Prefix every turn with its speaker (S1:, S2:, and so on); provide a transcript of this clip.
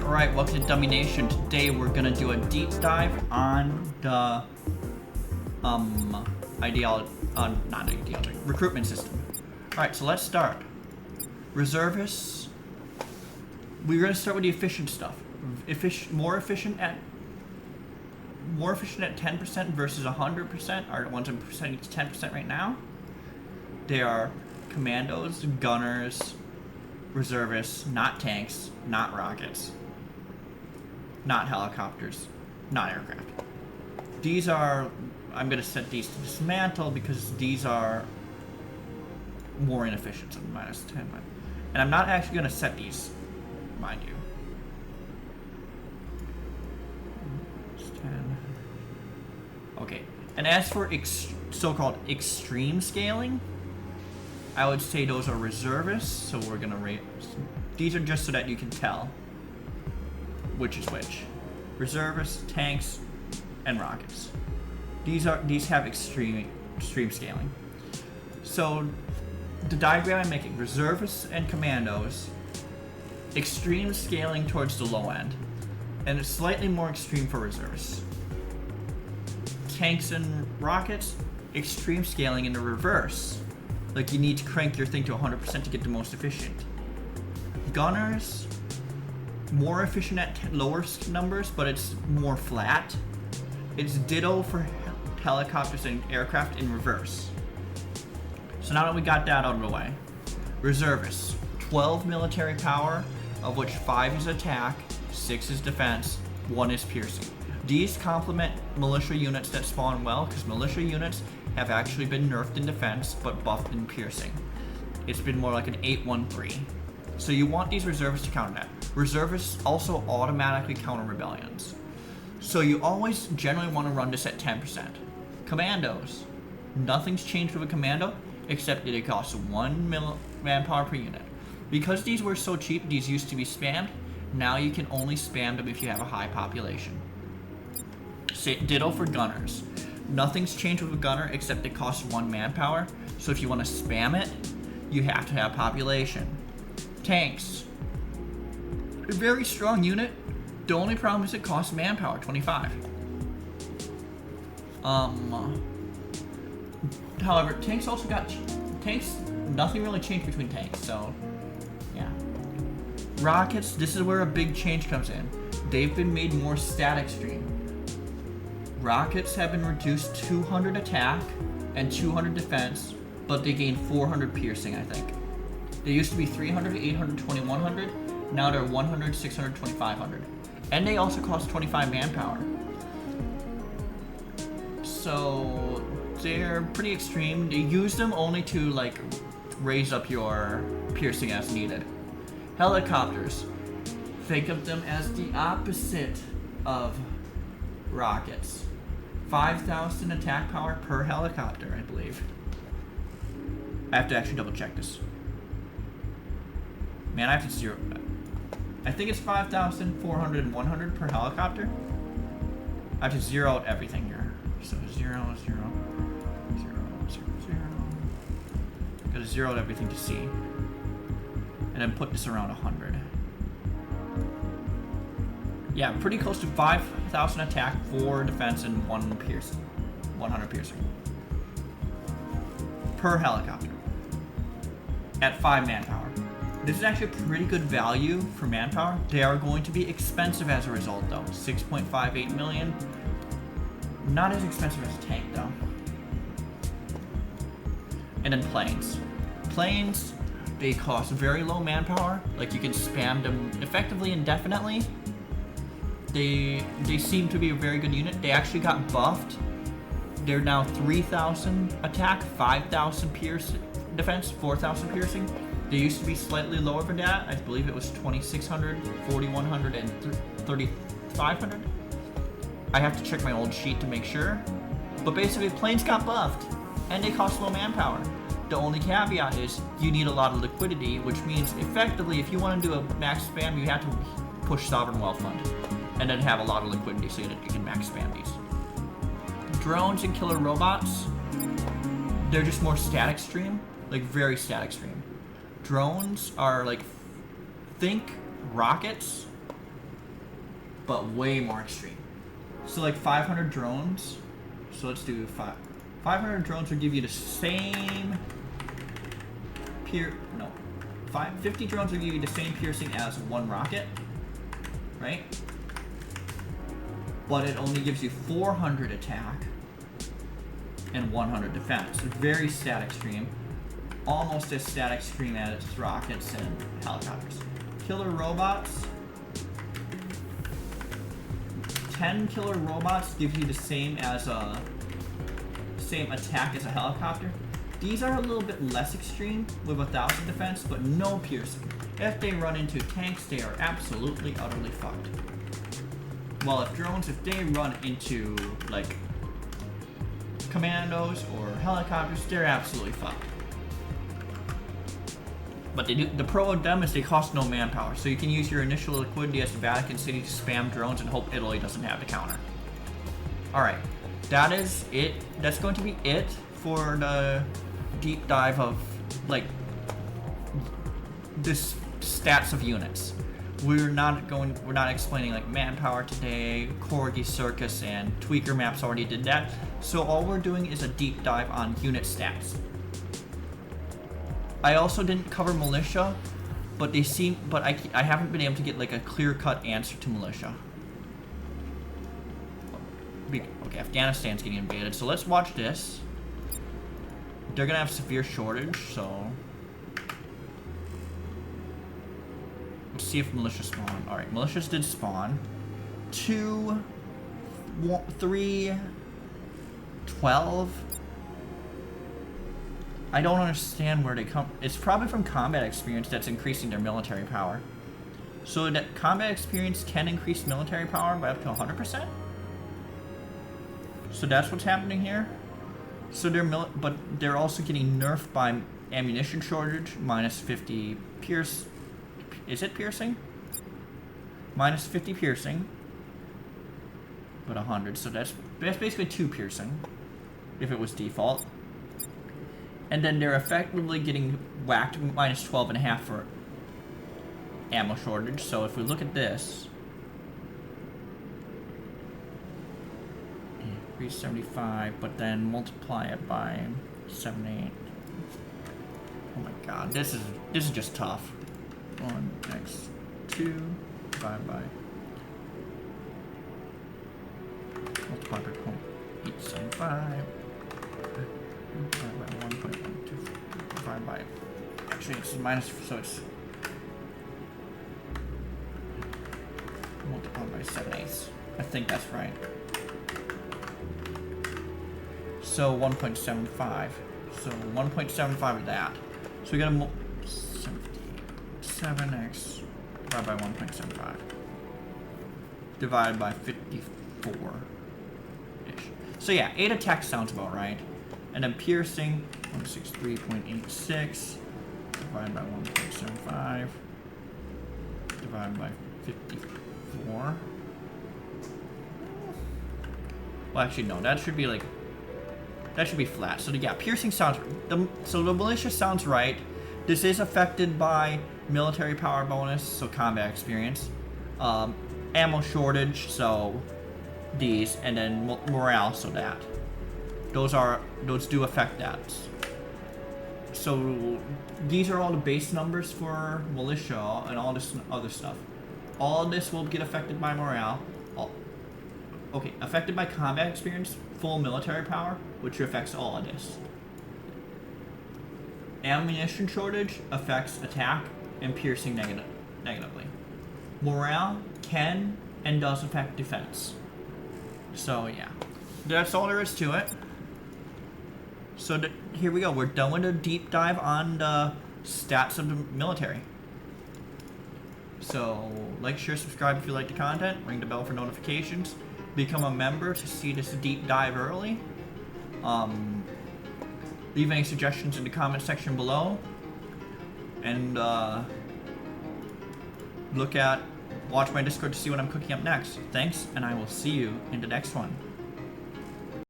S1: Alright, welcome to Dummynation. Today we're gonna do a deep dive on the recruitment system. Alright, so let's start. Reservists. We're gonna start with the efficient stuff. More efficient at 10% versus 100%. Our ones in percentage 10% right now. They are commandos, gunners, reservists, not tanks, not rockets, not helicopters, not aircraft. These are, I'm going to set these to dismantle because these are more inefficient, so -10. And I'm not actually going to set these, mind you. 10. Okay, and as for so-called extreme scaling, I would say those are reservists, so we're gonna rate. These are just so that you can tell which is which. Reservists, tanks, and rockets. These have extreme scaling. So the diagram I'm making: reservists and commandos, extreme scaling towards the low end, and it's slightly more extreme for reservists. Tanks and rockets, extreme scaling in the reverse. Like, you need to crank your thing to 100% to get the most efficient. Gunners, more efficient at lower numbers, but it's more flat. It's ditto for helicopters and aircraft in reverse. So now that we got that out of the way, reservists, 12 military power, of which 5 is attack, 6 is defense, 1 is piercing. These complement militia units that spawn well, because militia units have actually been nerfed in defense, but buffed in piercing. It's been more like an 8-1-3. So you want these reservists to counter that. Reservists also automatically counter rebellions. So you always generally want to run this at 10%. Commandos. Nothing's changed with a commando, except that it costs 1 manpower per unit. Because these were so cheap, these used to be spammed. Now you can only spam them if you have a high population. Ditto for gunners. Nothing's changed with a gunner except it costs 1 manpower. So if you want to spam it, you have to have population. Tanks. A very strong unit. The only problem is it costs manpower, 25. However, tanks also got tanks. Nothing really changed between tanks, so yeah. Rockets. This is where a big change comes in. They've been made more static stream. Rockets have been reduced 200 attack and 200 defense, but they gain 400 piercing, I think. They used to be 300, 800, 2100. Now they're 100, 600, 2500. And they also cost 25 manpower. So they're pretty extreme. They use them only to like raise up your piercing as needed. Helicopters. Think of them as the opposite of rockets. 5,000 attack power per helicopter, I believe. I have to actually double check this. Man, I have to zero. I think it's 5,400 and 100 per helicopter. I have to zero out everything here. So 0, 0, 0, 0, 0. Gotta zero out everything to see. And then put this around 100. Yeah, pretty close to 5,000 attack, 4 defense, and 1 piercing. 100 piercing. Per helicopter. At 5 manpower. This is actually a pretty good value for manpower. They are going to be expensive as a result, though. 6.58 million. Not as expensive as a tank, though. And then planes. Planes, they cost very low manpower. Like, you can spam them effectively indefinitely. They seem to be a very good unit. They actually got buffed. They're now 3,000 attack, 5,000 piercing defense, 4,000 piercing. They used to be slightly lower than that. I believe it was 2,600, 4,100, and 3,500. I have to check my old sheet to make sure. But basically, planes got buffed, and they cost low manpower. The only caveat is you need a lot of liquidity, which means effectively, if you want to do a max spam, you have to push Sovereign Wealth Fund. And then have a lot of liquidity so that you can max spam these. Drones and killer robots, they're just more static stream, like very static stream. Drones are like, think rockets, but way more extreme. So like 500 drones. So let's do 500 drones will give you the same 50 drones will give you the same piercing as one rocket, right? But it only gives you 400 attack and 100 defense. Very stat extreme. Almost as stat extreme as rockets and helicopters. Killer robots. 10 killer robots give you the same attack as a helicopter. These are a little bit less extreme with 1,000 defense, but no piercing. If they run into tanks, they are absolutely, utterly fucked. Well, if they run into, like, commandos or helicopters, they're absolutely fucked. But the pro of them is they cost no manpower, so you can use your initial liquidity as the Vatican City to spam drones and hope Italy doesn't have the counter. Alright, that is it. That's going to be it for the deep dive of, like, this stats of units. We're not explaining like manpower today. Corgi Circus and Tweaker Maps already did that. So all we're doing is a deep dive on unit stats. I also didn't cover Militia, but I haven't been able to get like a clear-cut answer to Militia. Okay, Afghanistan's getting invaded, so let's watch this. They're gonna have severe shortage, so let's see if militia spawn. Alright, militias did spawn. 2, 3, 12. I don't understand where they come. It's probably from combat experience that's increasing their military power. So that combat experience can increase military power by up to 100%? So that's what's happening here? So but they're also getting nerfed by ammunition shortage, minus 50 pierce. Is it piercing? Minus 50 piercing, but 100. So that's basically 2 piercing, if it was default. And then they're effectively getting whacked minus 12.5 for ammo shortage. So if we look at this, 375, but then multiply it by 78. Oh my god, this is just tough. 1x2 divided by multiply by 0.875 divided by 1.12 divided by, actually it's minus, so it's multiplied by 7/8. I think that's right. So 1.75. So 1.75 of that. So we got a 7x divided by 1.75 divided by 54 ish. So yeah, 8 attack sounds about right. And then piercing 163.86 divided by 1.75 divided by 54. Well, actually no, that should be like, that should be flat. So yeah, piercing sounds, so the militia sounds right. This is affected by military power bonus, so combat experience, ammo shortage, so these, and then morale, so that. Those do affect that. So these are all the base numbers for militia and all this other stuff. All of this will get affected by morale. Okay, affected by combat experience, full military power, which affects all of this. Ammunition shortage affects attack and piercing negatively. Morale can and does affect defense. So yeah, that's all there is to it. So here we go. We're done with a deep dive on the stats of the military. So like, share, subscribe if you like the content. Ring the bell for notifications. Become a member to see this deep dive early. Leave any suggestions in the comment section below. And watch my Discord to see what I'm cooking up next. Thanks, and I will see you in the next one.